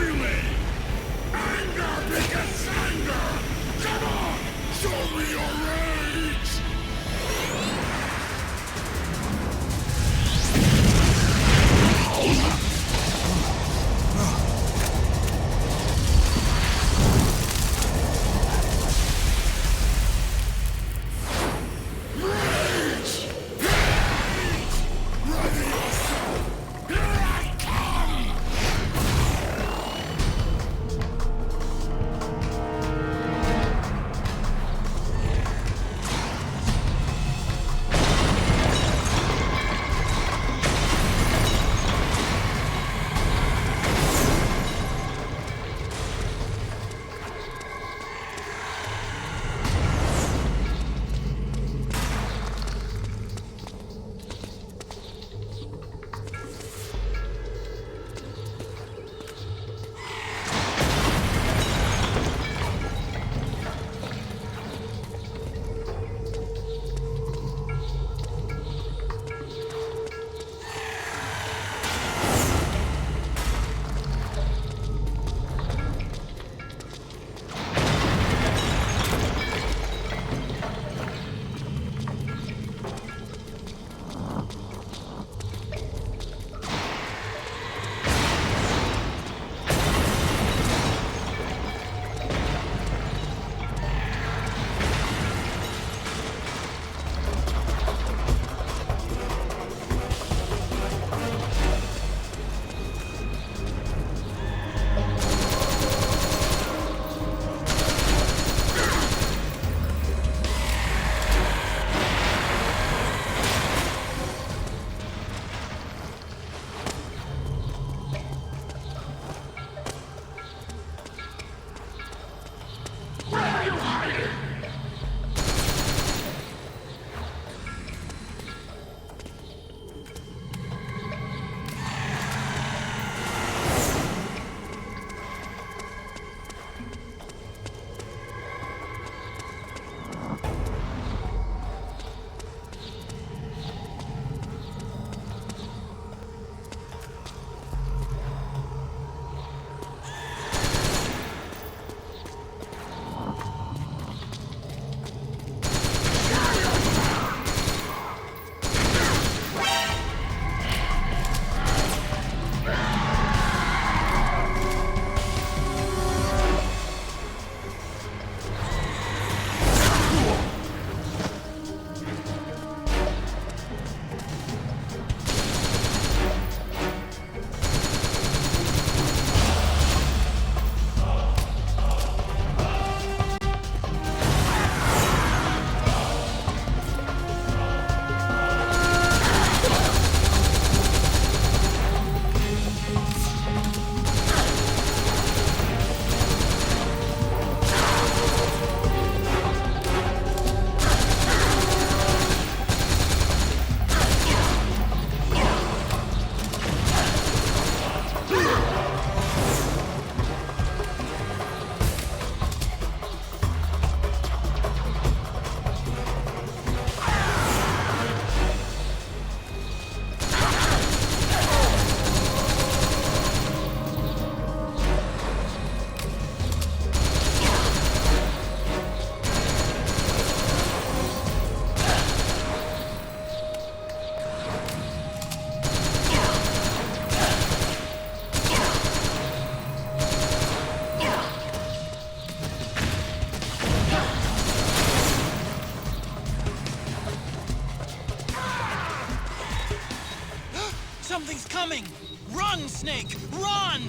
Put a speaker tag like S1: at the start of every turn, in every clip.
S1: freely! Anger begets anger! Come on! Show me your rage!
S2: Something's coming! Run, Snake! Run!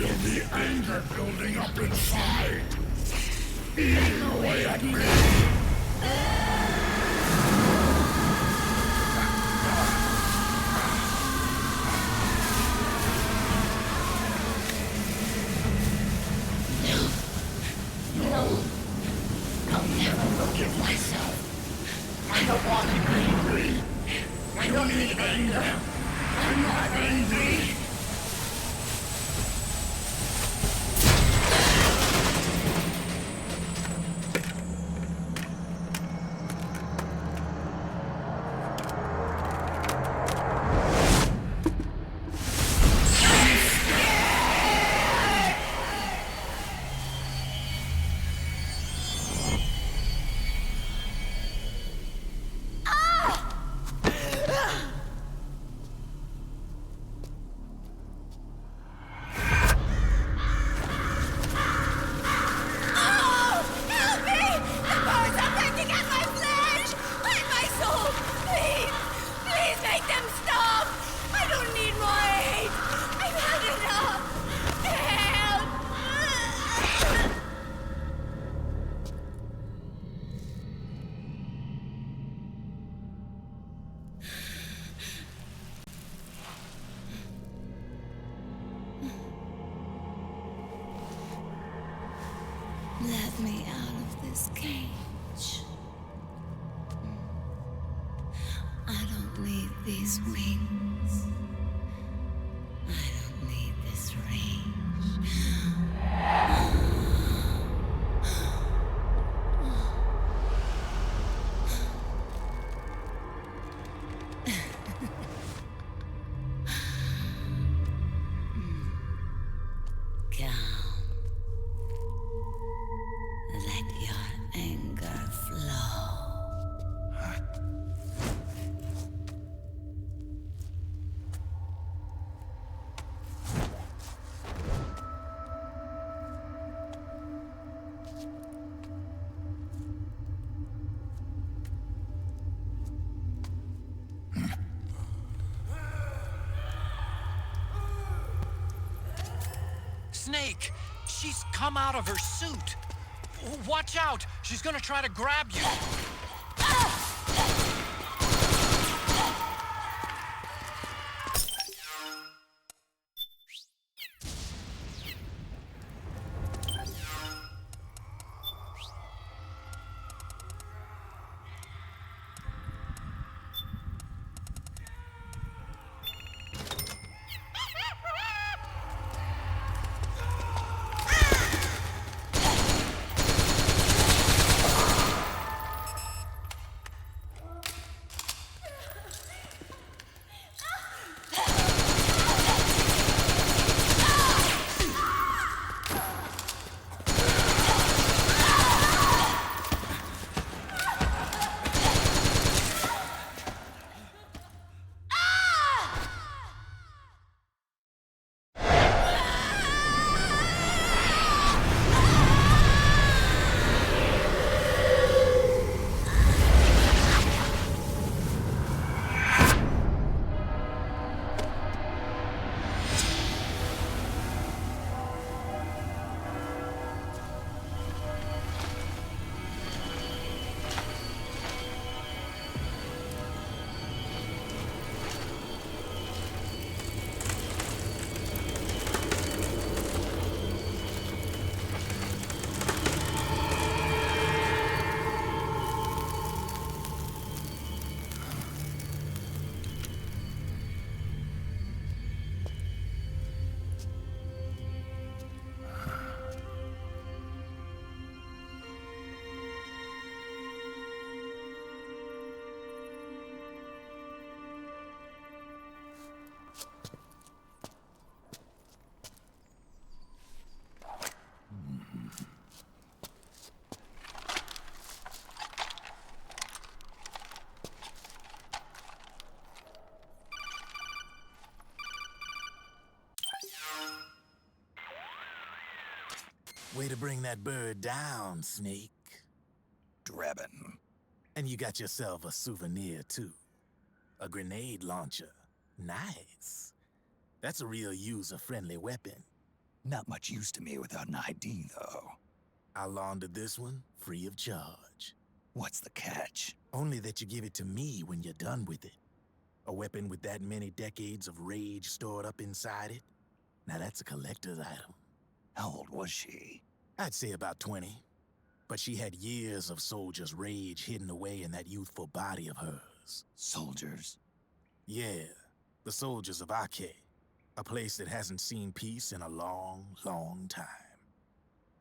S1: Feel the anger building up inside. Eating away at me. No. I'll never forgive myself. I don't want to be angry. I don't need anger. I'm not angry.
S3: Let me out of this cage. I don't need these wings. I don't need this range. Calm. Let your anger flow.
S2: Snake! She's come out of her suit! Watch out! She's gonna try to grab you! Way to bring that bird down, Snake.
S4: Drabbin'.
S2: And you got yourself a souvenir, too. A grenade launcher. Nice. That's a real user-friendly weapon.
S4: Not much use to me without an ID, though.
S5: I'll launder this one free of charge.
S4: What's the catch?
S5: Only that you give it to me when you're done with it. A weapon with that many decades of rage stored up inside it? Now that's a collector's item.
S4: How old was she?
S5: I'd say about 20. But she had years of soldiers' rage hidden away in that youthful body of hers.
S4: Soldiers?
S5: Yeah, the soldiers of Ake. A place that hasn't seen peace in a long, long time.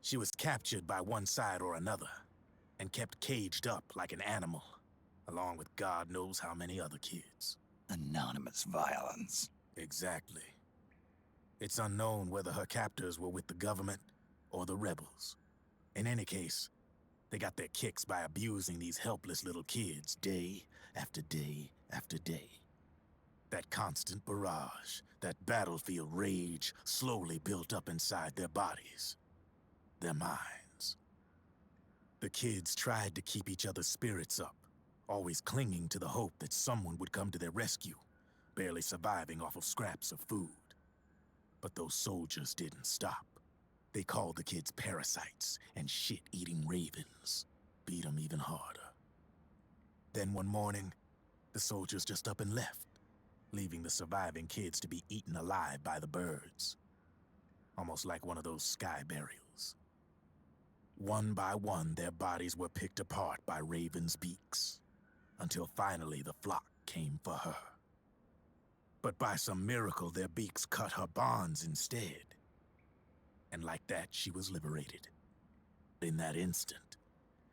S5: She was captured by one side or another, and kept caged up like an animal, along with God knows how many other kids.
S4: Anonymous violence.
S5: Exactly. It's unknown whether her captors were with the government or the rebels. In any case, they got their kicks by abusing these helpless little kids day after day after day. That constant barrage, that battlefield rage slowly built up inside their bodies, their minds. The kids tried to keep each other's spirits up, always clinging to the hope that someone would come to their rescue, barely surviving off of scraps of food. But those soldiers didn't stop. They called the kids parasites and shit-eating ravens, beat them even harder. Then one morning, the soldiers just up and left, leaving the surviving kids to be eaten alive by the birds. Almost like one of those sky burials. One by one, their bodies were picked apart by ravens' beaks, until finally the flock came for her. But by some miracle, their beaks cut her bonds instead. And like that, she was liberated. In that instant,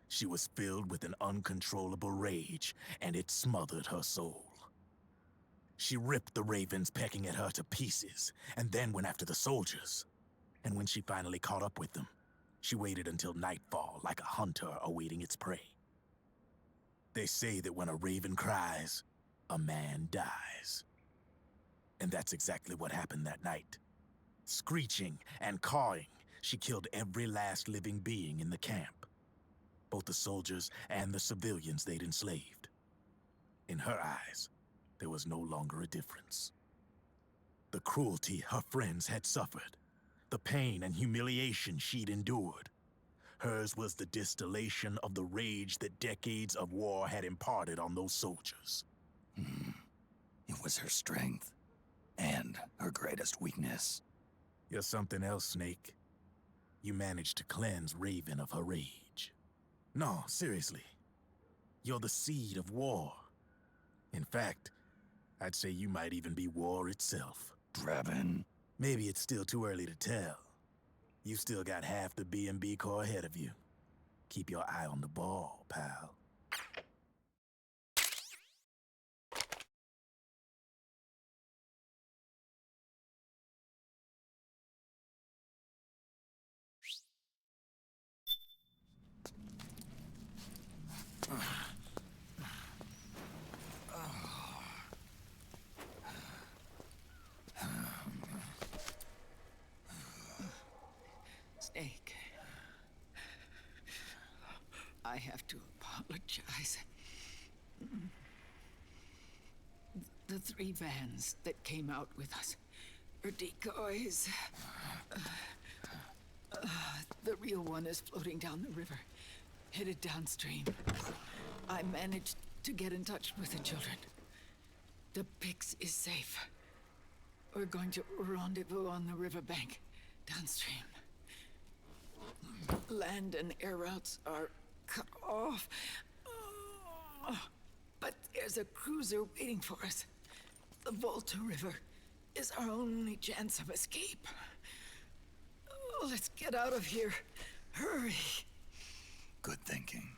S5: she was filled with an uncontrollable rage, and it smothered her soul. She ripped the ravens pecking at her to pieces, and then went after the soldiers. And when she finally caught up with them, she waited until nightfall like a hunter awaiting its prey. They say that when a raven cries, a man dies. And that's exactly what happened that night. Screeching and cawing, she killed every last living being in the camp. Both the soldiers and the civilians they'd enslaved. In her eyes, there was no longer a difference. The cruelty her friends had suffered, the pain and humiliation she'd endured. Hers was the distillation of the rage that decades of war had imparted on those soldiers.
S4: It was her strength, and her greatest weakness.
S5: You're something else, Snake. You managed to cleanse Raven of her rage. No, seriously. You're the seed of war. In fact, I'd say you might even be war itself.
S4: Drebin.
S5: Maybe it's still too early to tell. You still got half the B&B Corps ahead of you. Keep your eye on the ball, pal.
S6: Snake, I have to apologize. The 3 vans that came out with us are decoys. The real one is floating down the river, headed downstream. I managed to get in touch with the children. The Pix is safe. We're going to rendezvous on the riverbank, downstream. Land and air routes are cut off. But there's a cruiser waiting for us. The Volta River is our only chance of escape. Let's get out of here. Hurry.
S4: Good thinking.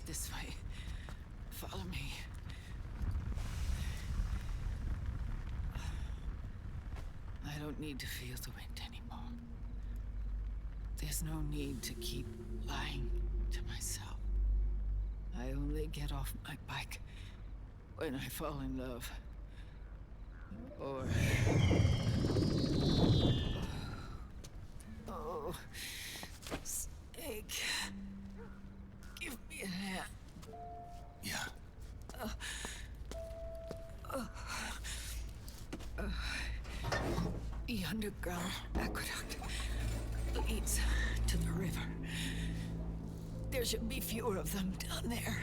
S6: This way. Follow me. I don't need to feel the wind anymore. There's There's no need to keep lying to myself. I only get off my bike when I fall in love. Or... Oh, Snake. Give me a hand.
S4: Yeah.
S6: The underground aqueduct leads to the river. There should be fewer of them down there.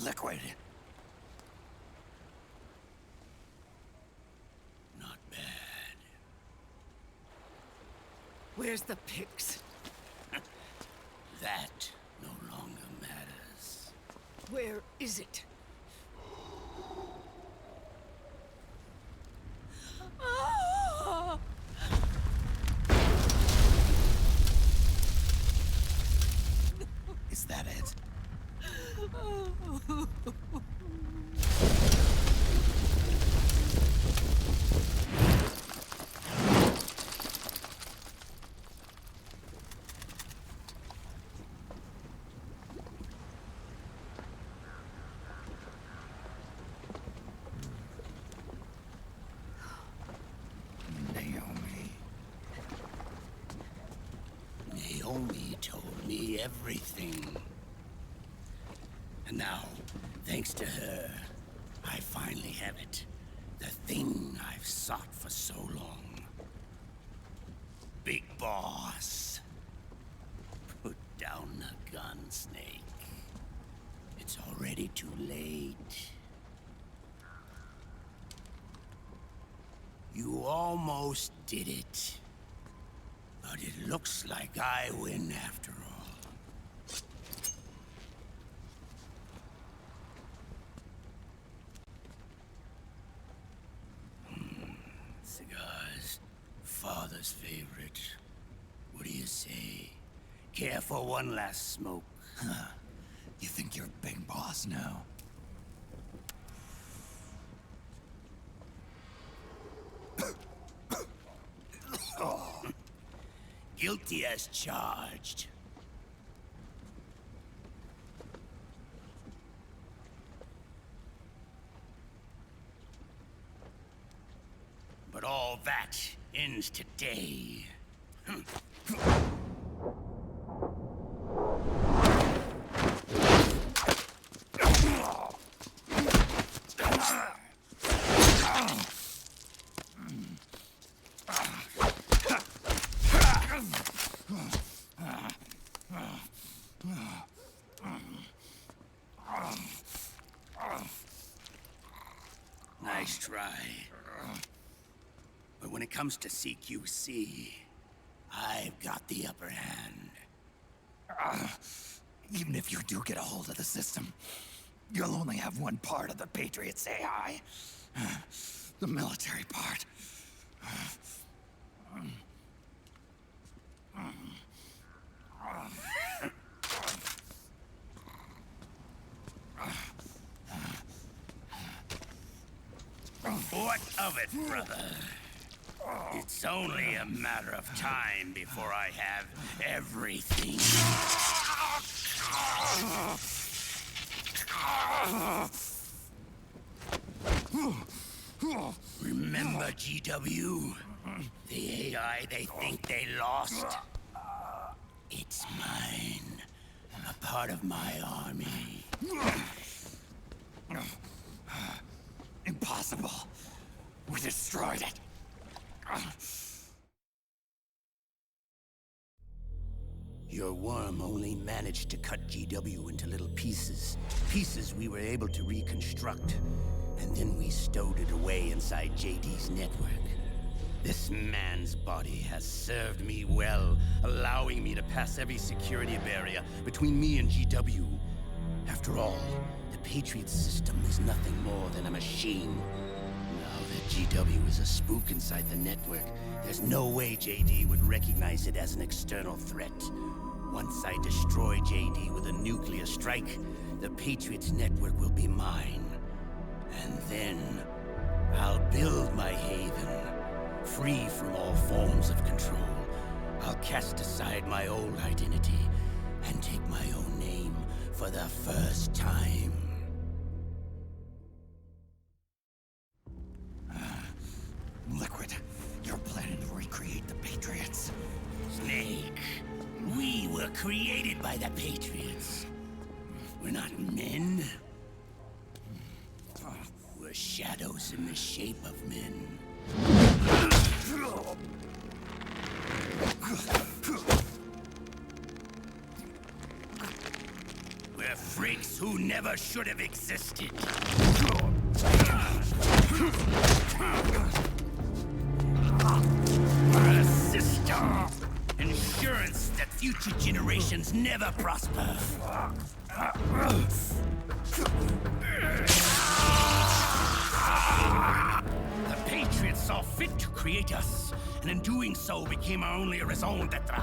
S4: Liquid. Not bad.
S6: Where's the Pix?
S4: That no longer matters.
S6: Where is it? Ah!
S4: Is that it? Naomi told me everything. And now, thanks to her, I finally have it. The thing I've sought for so long. Big boss. Put down the gun, Snake. It's already too late. You almost did it. But it looks like I win after all. Cigars. Father's favorite. What do you say? Care for one last smoke? Huh. You think you're big boss now? Guilty as charged. But all that ends today. Nice try. But when it comes to CQC, I've got the upper hand. Even if you do get a hold of the system,
S1: You'll only have one part of the Patriots AI. The military part.
S4: What of it, brother? It's only a matter of time before I have everything. Remember GW? The AI they think they lost? It's mine. A part of my army.
S1: Impossible. We destroyed it.
S4: Your worm only managed to cut GW into little pieces. Pieces we were able to reconstruct. And then we stowed it away inside JD's network. This man's body has served me well, allowing me to pass every security barrier between me and GW. After all, the Patriot system is nothing more than a machine. Now that GW is a spook inside the network, there's no way JD would recognize it as an external threat. Once I destroy JD with a nuclear strike, the Patriots network will be mine. And then, I'll build my haven, free from all forms of control. I'll cast aside my old identity and take my own name for the first time.
S1: Liquid, you're planning to recreate the Patriots.
S4: Snake, we were created by the Patriots. We're not men. We're shadows in the shape of men. We're freaks who never should have existed. We're a system. Insurance that future generations never prosper. The Patriots saw fit to create us, and in doing so became our only raison d'etre.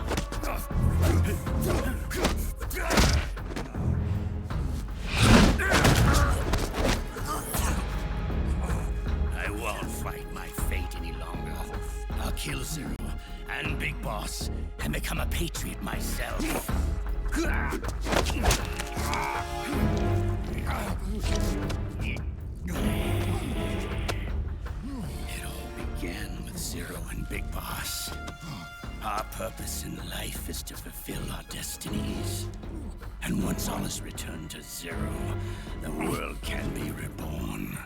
S4: I won't fight my fate any longer. I'll kill Zero and Big Boss and become a Patriot myself. It all began with Zero and Big Boss. Our purpose in life is to fulfill our destinies. And once all is returned to Zero, the world can be reborn.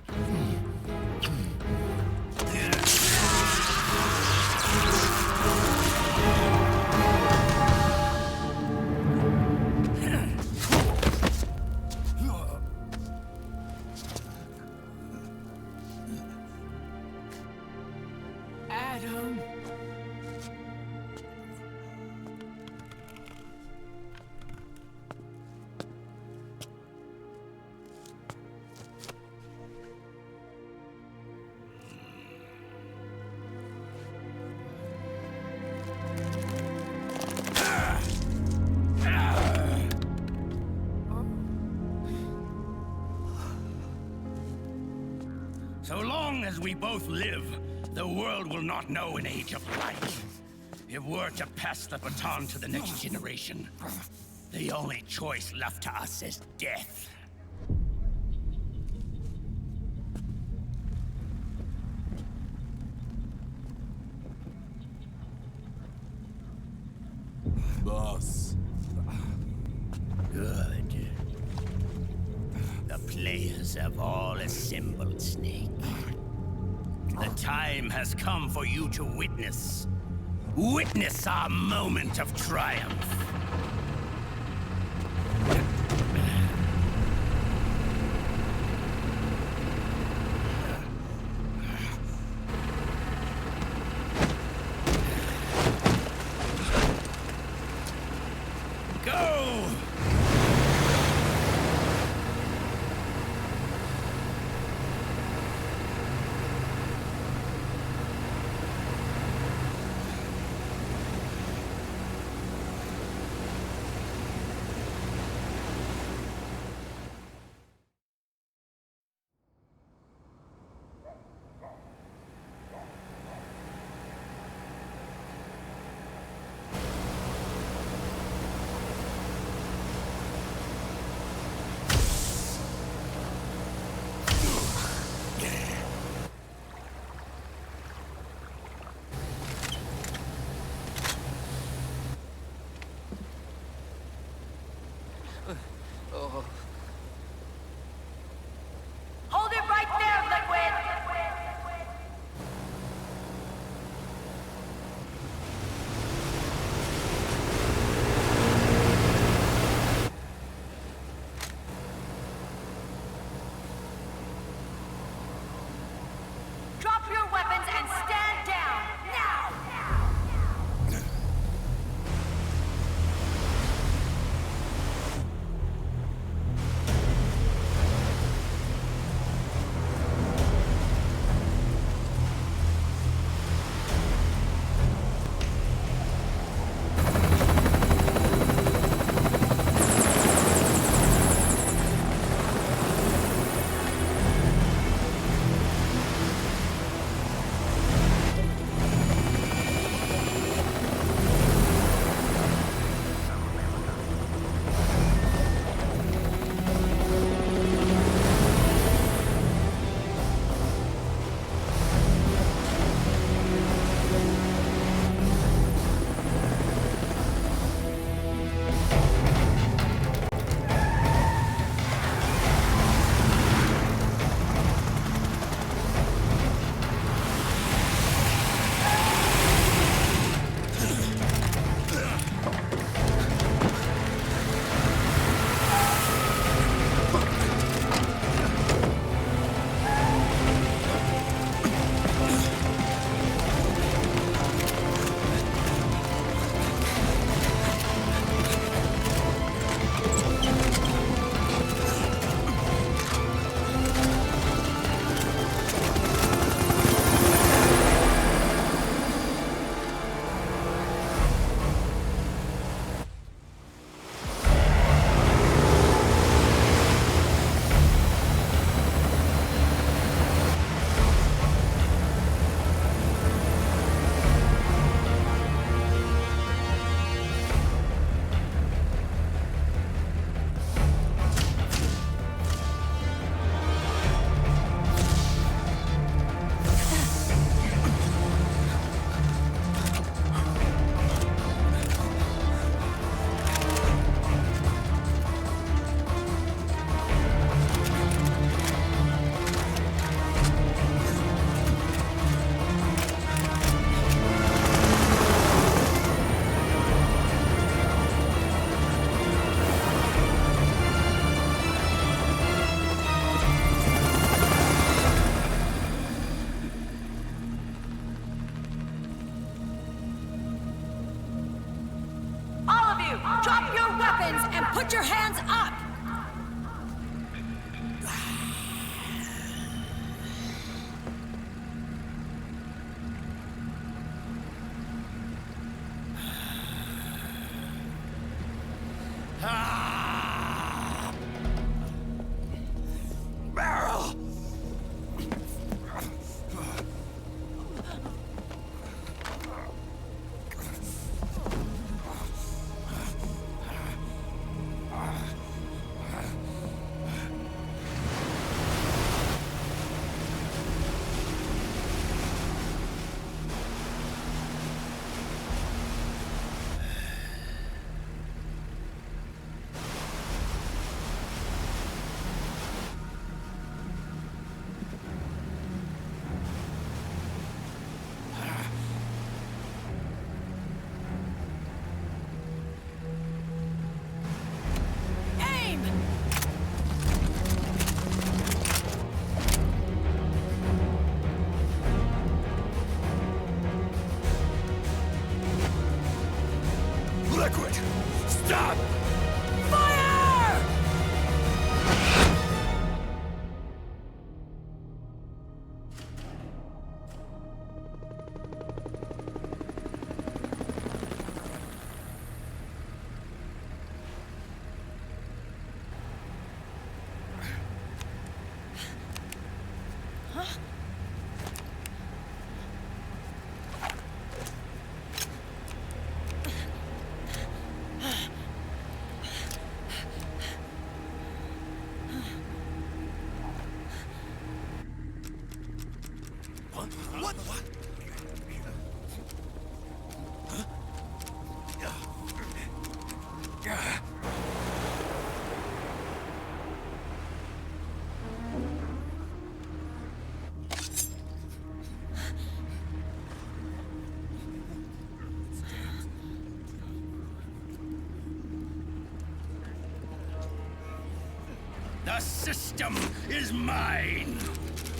S6: Adam.
S4: So long as we both live, the world will not know an age of light. If we're to pass the baton to the next generation, the only choice left to us is death.
S5: Boss.
S4: Good. The players have all assembled, Snake. The time has come for you to witness. Witness our moment of triumph. Go!
S7: Drop your weapons and put your hands up!
S4: Barrel!
S7: Aim!
S4: Liquid! Stop!
S7: Fire!
S4: What? What? The system is mine.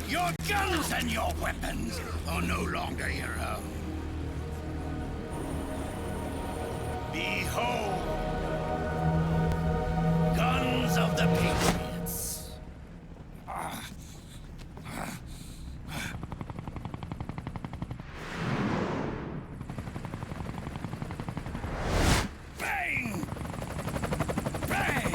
S4: Your guns and your weapons are no longer your own. Behold, guns of the Patriots. Bang! Bang!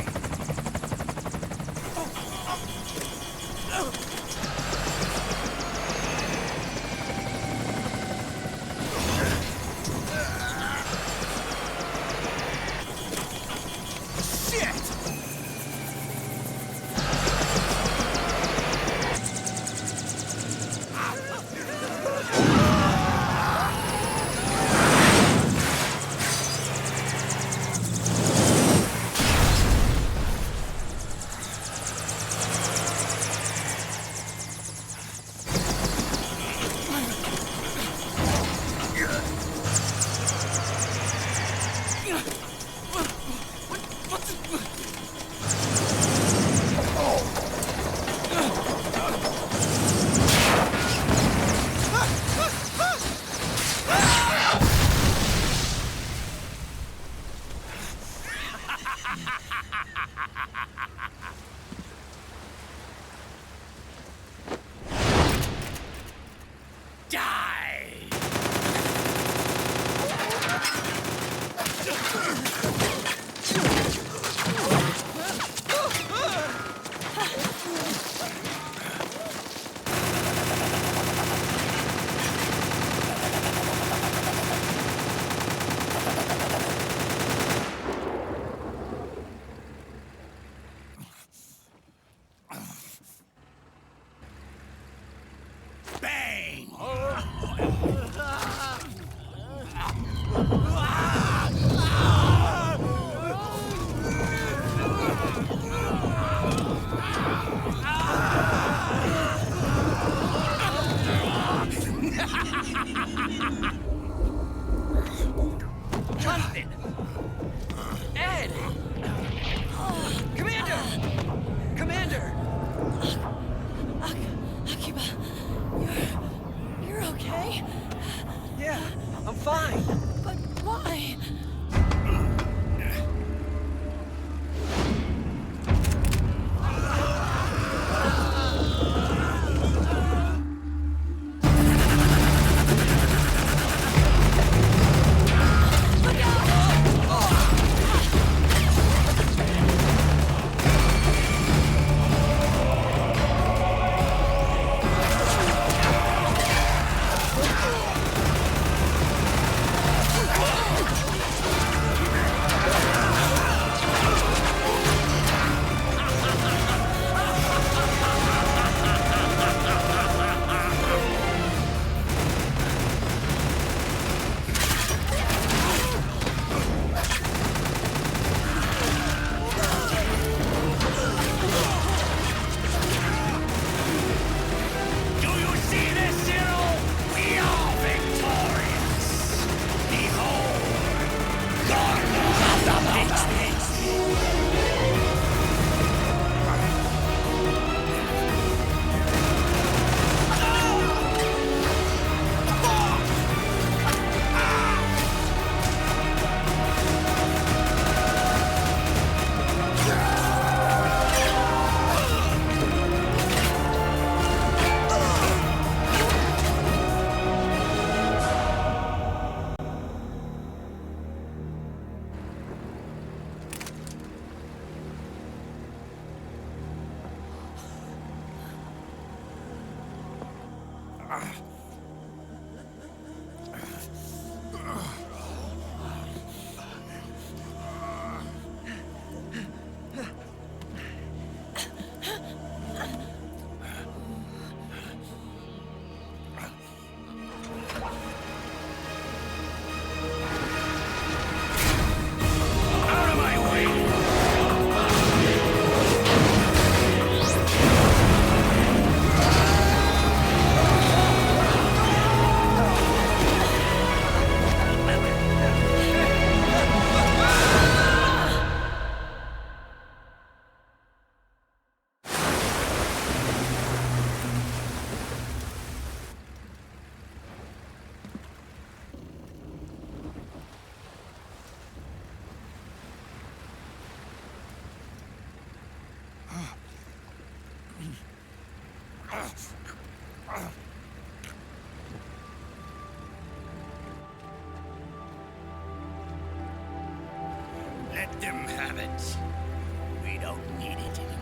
S2: Jonathan! Ed! Commander! Commander!
S7: Akiba, you're okay?
S2: Yeah, I'm fine.
S7: But why?
S4: Let them have it. We don't need it anymore.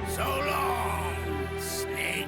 S4: So long, Snake.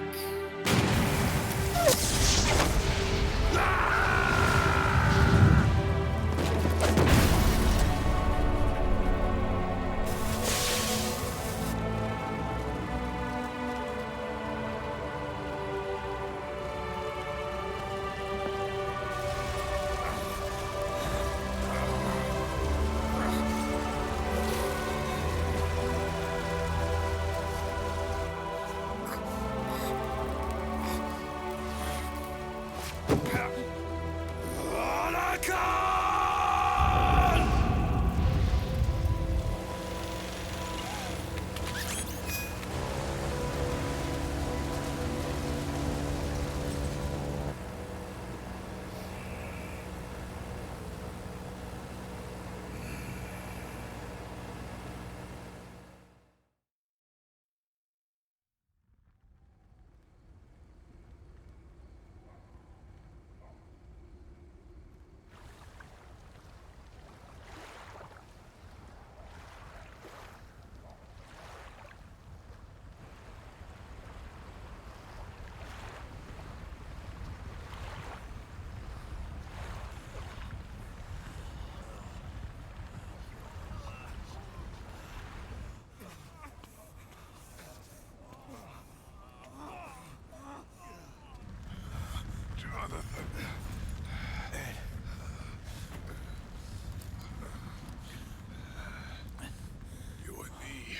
S8: You and me,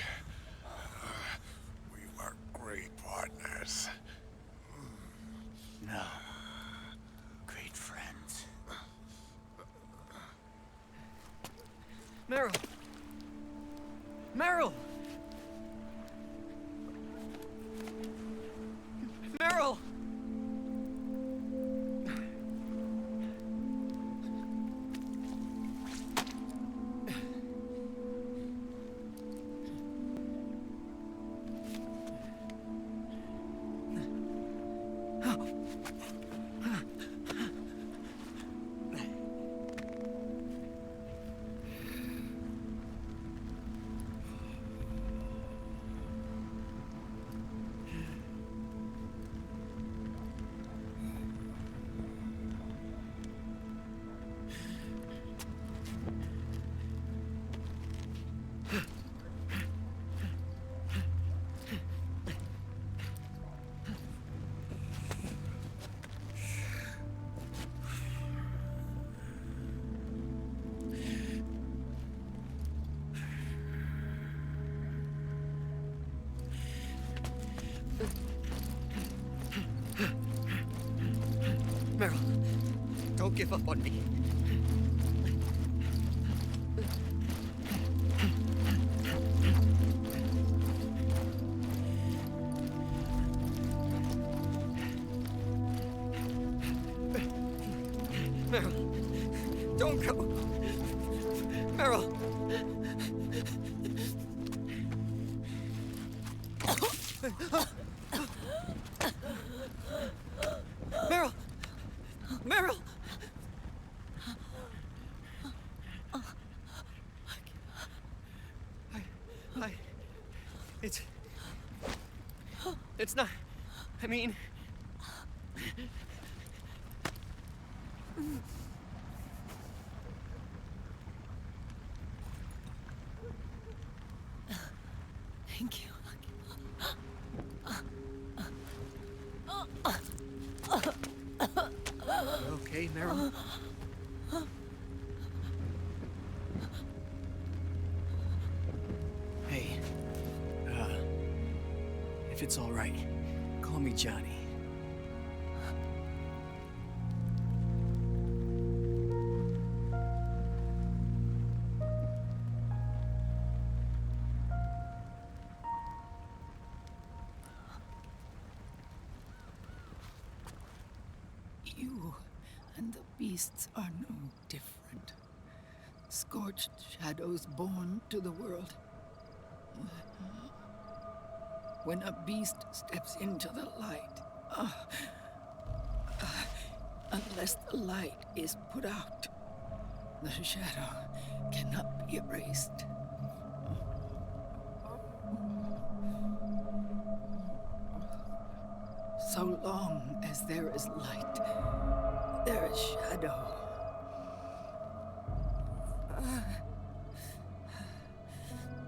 S8: we weren't great partners.
S4: No. Great friends.
S9: Meryl! Meryl! Meryl! Meryl, don't give up on me. Meryl, don't go. Meryl. Meryl. Meryl. It's not. I mean.
S7: Thank you.
S9: Okay, Meryl? Hey, if it's all right, call call me Johnny.
S6: You and the beasts are no different. Scorched shadows born to the world. When a beast steps into the light, unless the light is put out, the shadow cannot be erased. So long as there is light, there is shadow.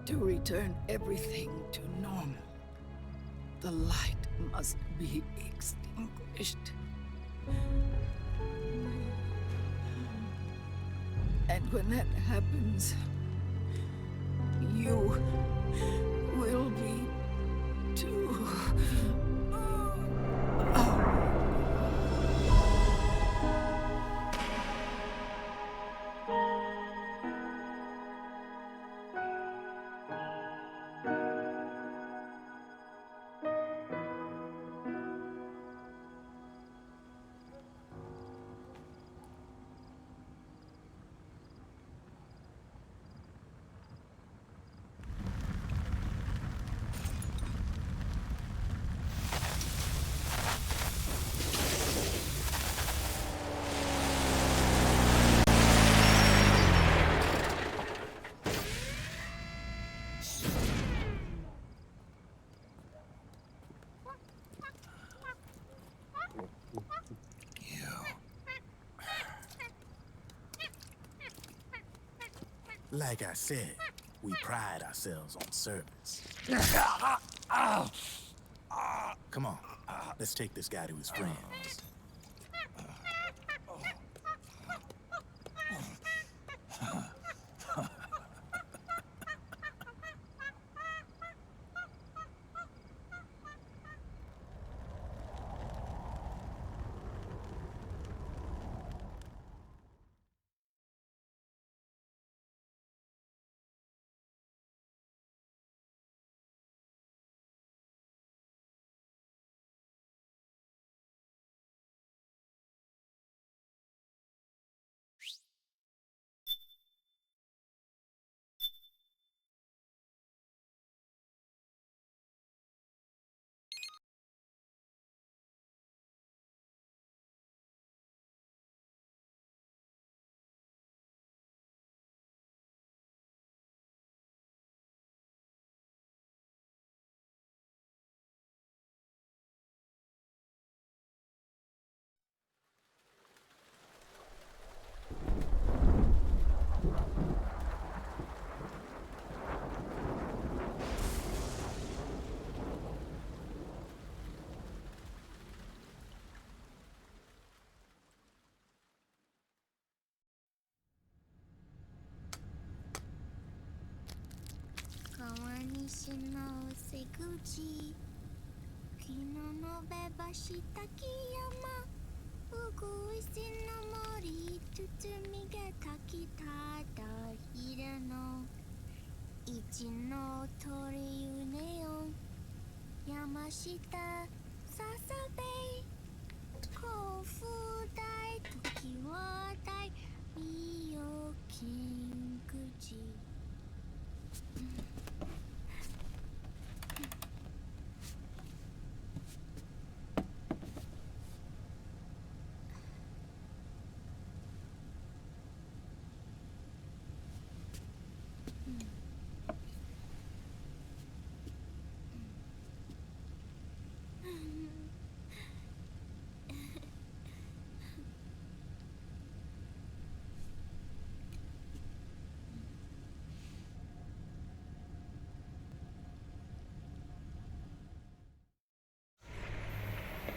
S6: To return everything to normal, the light must be extinguished. And when that happens, you will be too.
S5: Like I said, we pride ourselves on service. Come on, let's take this guy to his friends.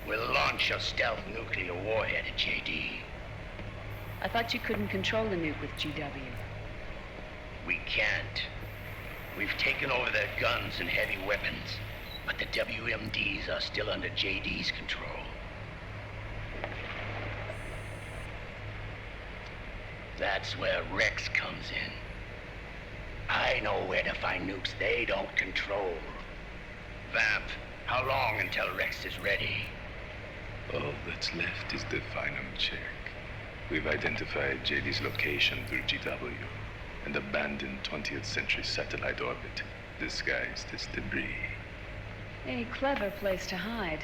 S4: We'll launch a stealth nuclear warhead at JD.
S10: I thought you couldn't control the nuke with GW.
S4: We can't. We've taken over their guns and heavy weapons. but the WMDs are still under JD's control. That's where Rex comes in. I know where to find nukes they don't control. Vamp, how long until Rex is ready?
S11: All that's left is the final check. We've identified JD's location through GW, an abandoned 20th century satellite orbit, disguised as debris.
S10: A clever place to hide.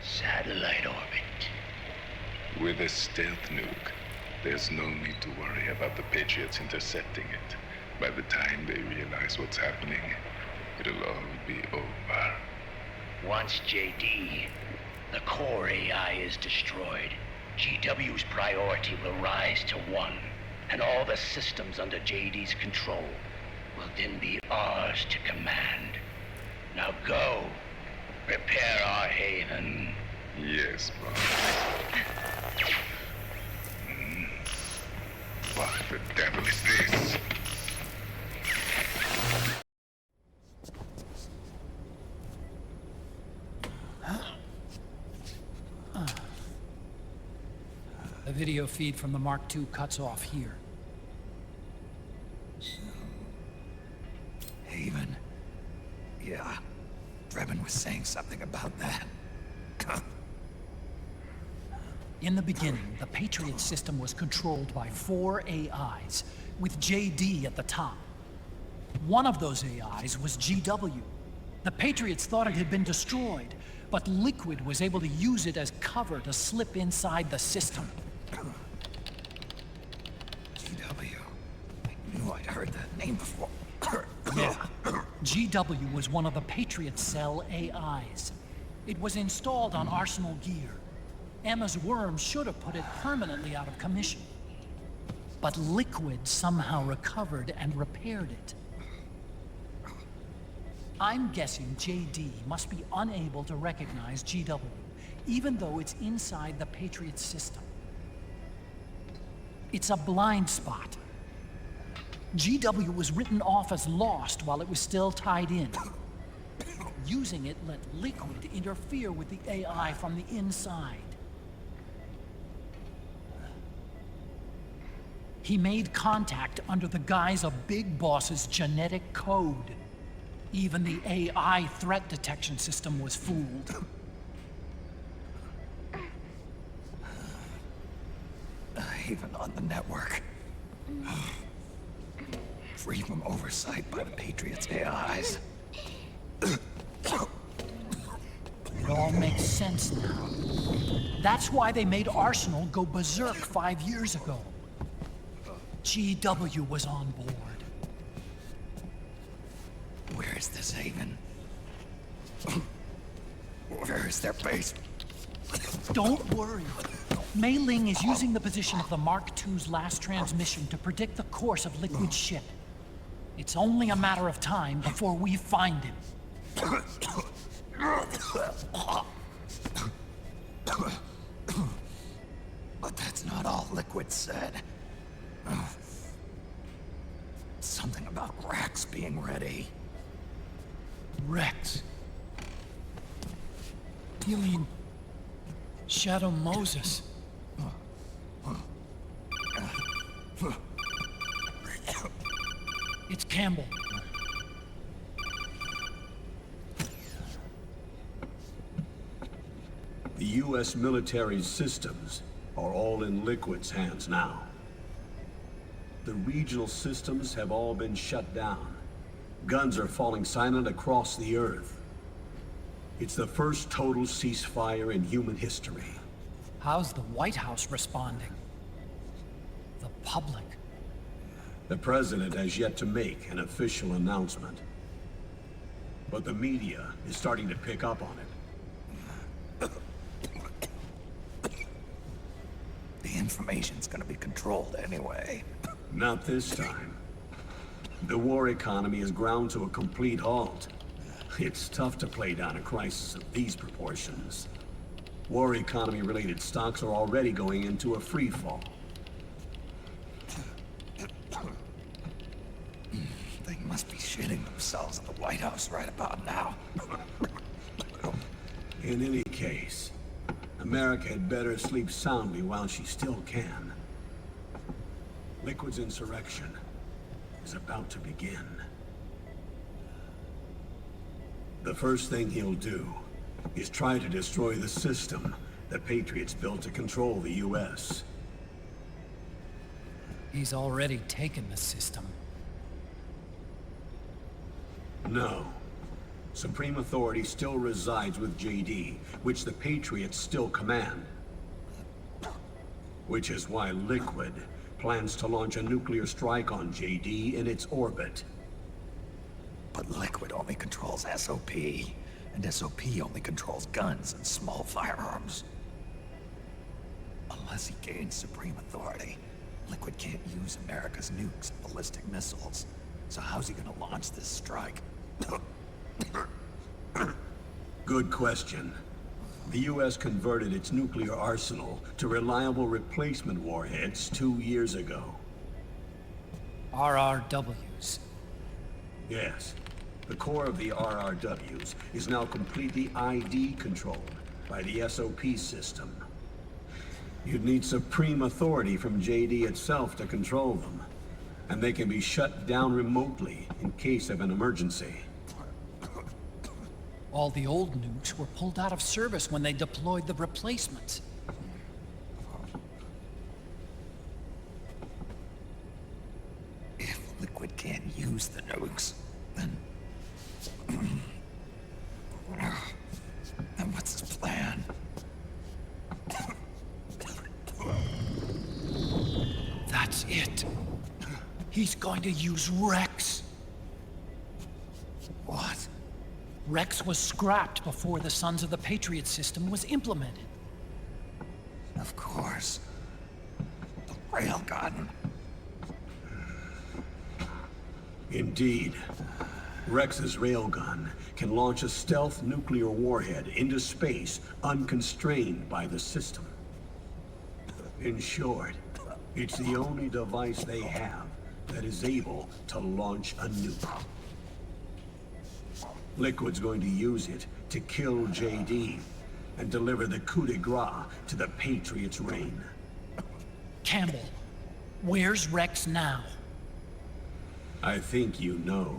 S4: Satellite orbit.
S11: With a stealth nuke, there's no need to worry about the Patriots intercepting it. By the time they realize what's happening, it'll all be over.
S4: Once JD, the core AI is destroyed, GW's priority will rise to 1, and all the systems under JD's control will then be ours to command. Now go, prepare our haven.
S11: Yes, boss. What the devil is this?
S12: The video feed from the Mark II cuts off here.
S13: Haven. Yeah. Drebin was saying something about that.
S12: In the beginning, the Patriot system was controlled by 4 AIs, with JD at the top. One of those AIs was GW. The Patriots thought it had been destroyed, but Liquid was able to use it as cover to slip inside the system.
S13: GW. I knew I'd heard that name before.
S12: Yeah. GW was one of the Patriot Cell AIs. It was installed on Arsenal gear. Emma's worm should have put it permanently out of commission. But Liquid somehow recovered and repaired it. I'm guessing JD must be unable to recognize GW, even though it's inside the Patriot system. It's a blind spot. GW was written off as lost while it was still tied in. Using it let Liquid interfere with the AI from the inside. He made contact under the guise of Big Boss's genetic code. Even the AI threat detection system was fooled.
S13: Haven on the network. Free from oversight by the Patriots' AIs.
S12: It all makes sense now. That's why they made Arsenal go berserk 5 years ago. GW was on board.
S13: Where is this Haven? Where is their base?
S12: Don't worry. Mei Ling is using the position of the Mark II's last transmission to predict the course of Liquid's ship. It's only a matter of time before we find him.
S13: But that's not all Liquid said. Something about Rex being ready.
S12: Rex? You mean Shadow Moses? It's Campbell.
S14: The U.S. military's systems are all in Liquid's hands now. The regional systems have all been shut down. Guns are falling silent across the Earth. It's the first total ceasefire in human history.
S12: How's the White House responding? The public?
S14: The President has yet to make an official announcement. But the media is starting to pick up on it.
S13: The information's gonna be controlled anyway.
S14: Not this time. The war economy is ground to a complete halt. It's tough to play down a crisis of these proportions. War economy-related stocks are already going into a free fall.
S13: They must be shitting themselves at the White House right about now.
S14: In any case, America had better sleep soundly while she still can. Liquid's insurrection is about to begin. The first thing he'll do is try to destroy the system the Patriots built to control the U.S.
S12: He's already taken the system.
S14: No. Supreme authority still resides with JD, which the Patriots still command. Which is why Liquid plans to launch a nuclear strike on JD in its orbit.
S13: But Liquid only controls SOP, and SOP only controls guns and small firearms. Unless he gains supreme authority, Liquid can't use America's nukes and ballistic missiles. So how's he gonna launch this strike?
S14: Good question. The U.S. converted its nuclear arsenal to reliable replacement warheads 2 years ago.
S12: RRWs.
S14: Yes. The core of the RRWs is now completely ID controlled by the SOP system. You'd need supreme authority from JD itself to control them, and they can be shut down remotely in case of an emergency.
S12: All the old nukes were pulled out of service when they deployed the replacements.
S13: If Liquid can't use the nukes, then what's his plan?
S12: That's it. He's going to use Rex.
S13: What?
S12: Rex was scrapped before the Sons of the Patriot system was implemented.
S13: Of course. The railgun.
S14: Indeed. Rex's railgun can launch a stealth nuclear warhead into space unconstrained by the system. In short, it's the only device they have that is able to launch a nuke. Liquid's going to use it to kill JD and deliver the coup de grace to the Patriots' reign.
S12: Campbell, where's Rex now?
S14: I think you know.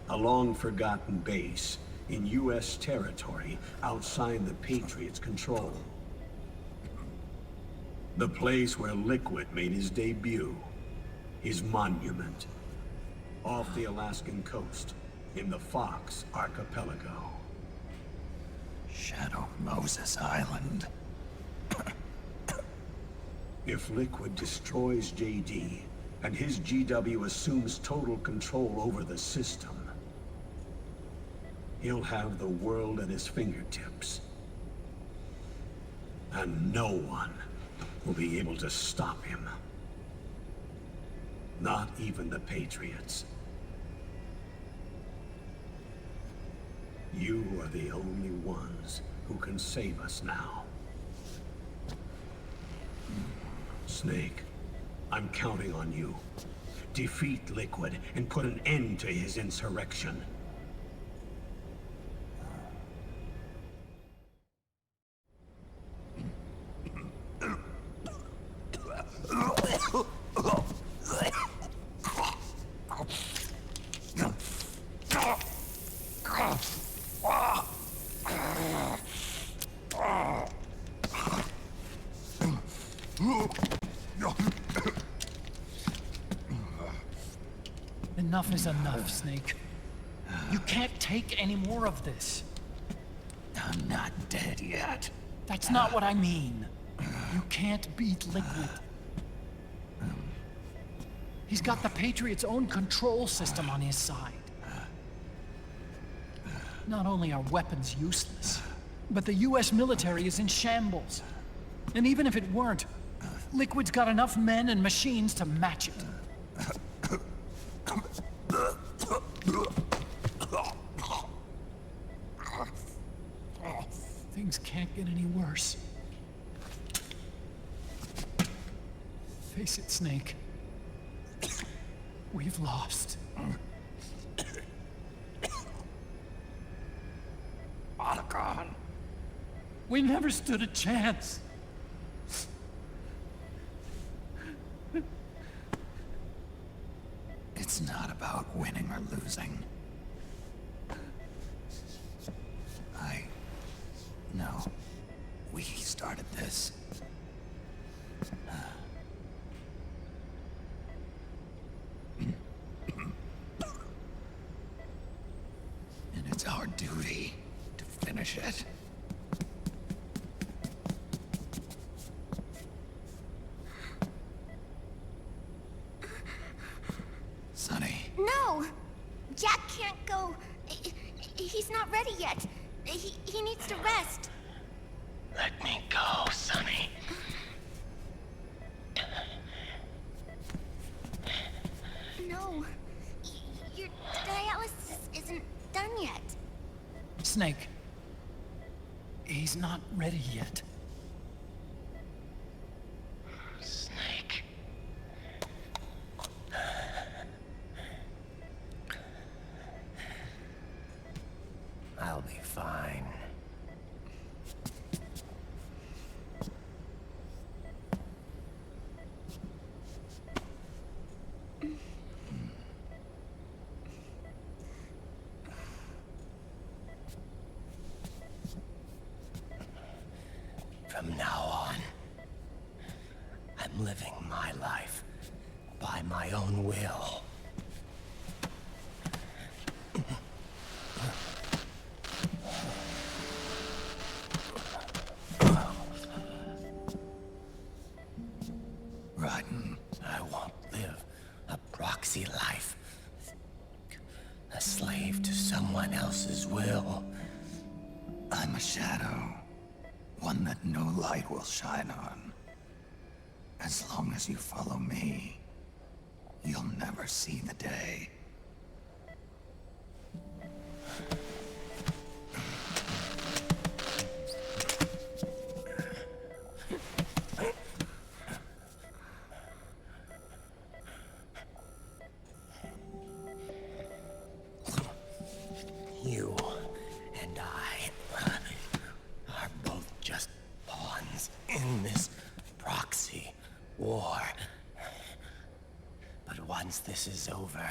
S14: A long-forgotten base in U.S. territory outside the Patriots' control. The place where Liquid made his debut, his monument, off the Alaskan coast, in the Fox Archipelago.
S13: Shadow Moses Island.
S14: If Liquid destroys JD, and his GW assumes total control over the system, he'll have the world at his fingertips. And no one will be able to stop him. Not even the Patriots. You are the only ones who can save us now. Snake, I'm counting on you. Defeat Liquid and put an end to his insurrection.
S12: Enough is enough, Snake. You can't take any more of this.
S13: I'm not dead yet.
S12: That's not what I mean. You can't beat Liquid. He's got the Patriots' own control system on his side. Not only are weapons useless, but the US military is in shambles. And even if it weren't, Liquid's got enough men and machines to match it. Things can't get any worse. Face it, Snake. We've lost. We never stood a chance.
S13: It's not about winning or losing. No. We started this. And it's our duty to finish it. Sonny.
S15: No! Jack can't go. He's not ready yet. He needs to rest.
S4: Let me go, Sonny.
S15: No. Your dialysis isn't done yet.
S12: Snake. He's not ready yet.
S4: Snake. I'll be fine. From now on, I'm living my life by my own will. Rotten. I won't live a proxy life. A slave to someone else's will. I'm a shadow. One that no light will shine on. As long as you follow me, you'll never see the day. You and I are both just pawns in this proxy war. But once this is over,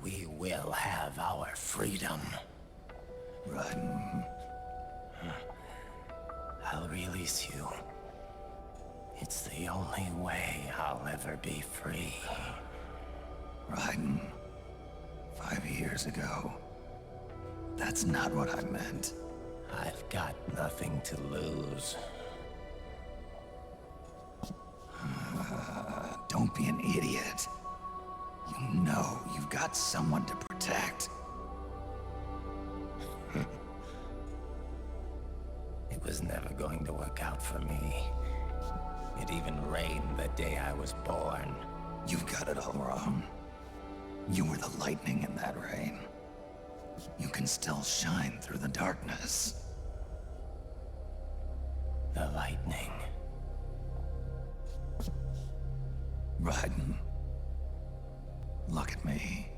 S4: we will have our freedom. Run. I'll release you. It's the only way I'll ever be free. Raiden, 5 years ago, that's not what I meant. I've got nothing to lose. Don't be an idiot. You know you've got someone to protect. It was never going to work out for me. It even rained the day I was born. You've got it all wrong. You were the lightning in that rain. You can still shine through the darkness. The lightning. Raiden, look at me.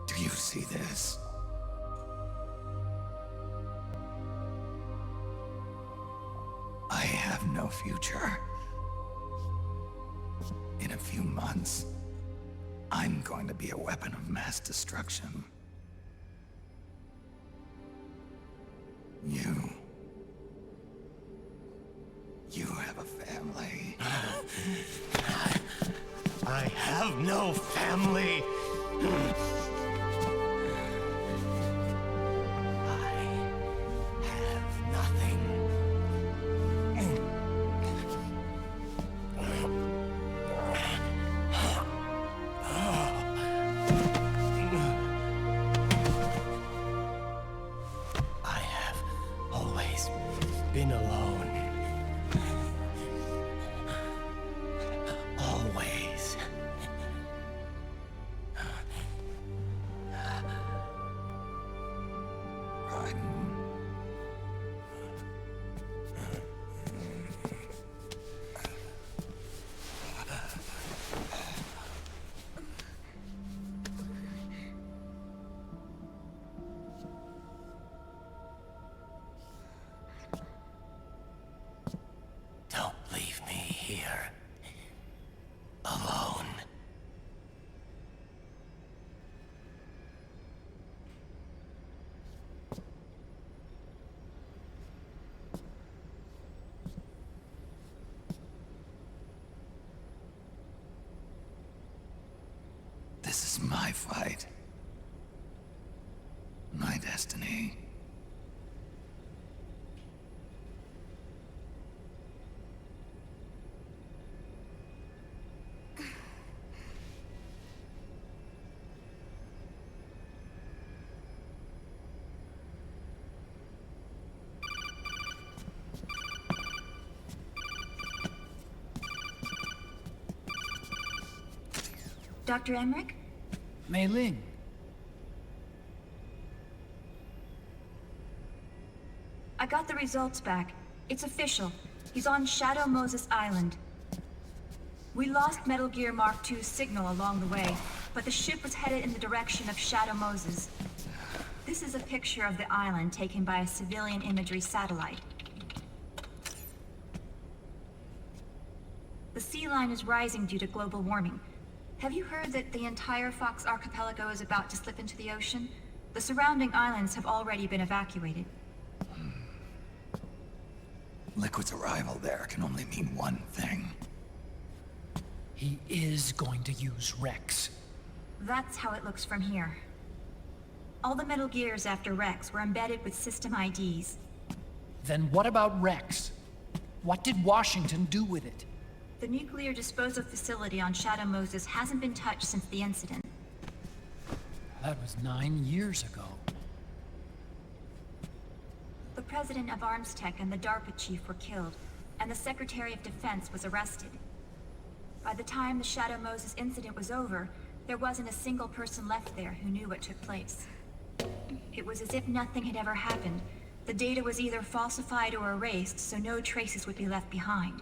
S4: Do you see this? I have no future. In a few months, I'm going to be a weapon of mass destruction. You have a family. I have no family. Been alone. Always.
S13: my fight. My destiny.
S16: Dr. Emmerich?
S12: Mei Ling.
S16: I got the results back. It's official. He's on Shadow Moses Island. We lost Metal Gear Mark II's signal along the way, but the ship was headed in the direction of Shadow Moses. This is a picture of the island taken by a civilian imagery satellite. The sea line is rising due to global warming. Have you heard that the entire Fox archipelago is about to slip into the ocean? The surrounding islands have already been evacuated.
S13: Liquid's arrival there can only mean one thing.
S12: He is going to use Rex.
S16: That's how it looks from here. All the Metal Gears after Rex were embedded with system IDs.
S12: Then what about Rex? What did Washington do with it?
S16: The nuclear disposal facility on Shadow Moses hasn't been touched since the incident.
S12: That was 9 years ago.
S16: The president of Armstech and the DARPA chief were killed, and the Secretary of Defense was arrested. By the time the Shadow Moses incident was over, there wasn't a single person left there who knew what took place. It was as if nothing had ever happened. The data was either falsified or erased, so no traces would be left behind.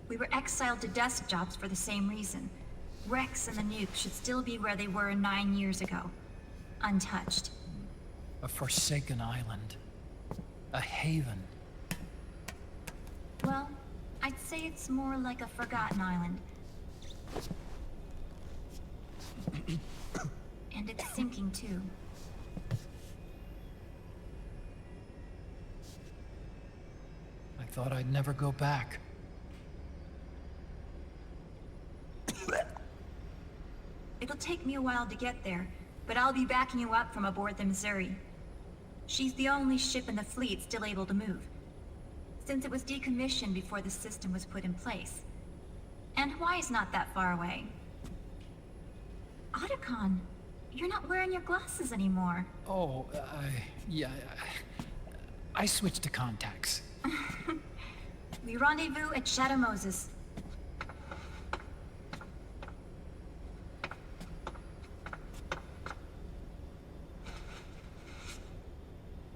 S16: We were exiled to desk jobs for the same reason. Rex and the nuke should still be where they were 9 years ago. Untouched.
S12: A forsaken island. A haven.
S16: Well, I'd say it's more like a forgotten island. And it's sinking too.
S12: I thought I'd never go back.
S16: It'll take me a while to get there, but I'll be backing you up from aboard the Missouri. She's the only ship in the fleet still able to move, since it was decommissioned before the system was put in place. And Hawaii's not that far away. Otacon, you're not wearing your glasses anymore.
S12: Oh, yeah, I switched to contacts.
S16: We rendezvous at Shadow Moses.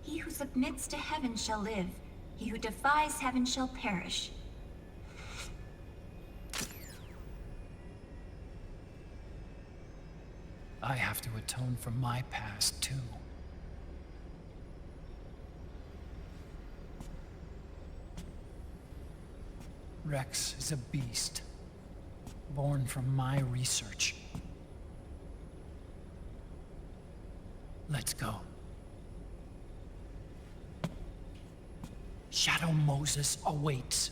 S16: He who submits to heaven shall live. He who defies heaven shall perish.
S12: I have to atone for my past, too. Rex is a beast, born from my research. Let's go. Shadow Moses awaits.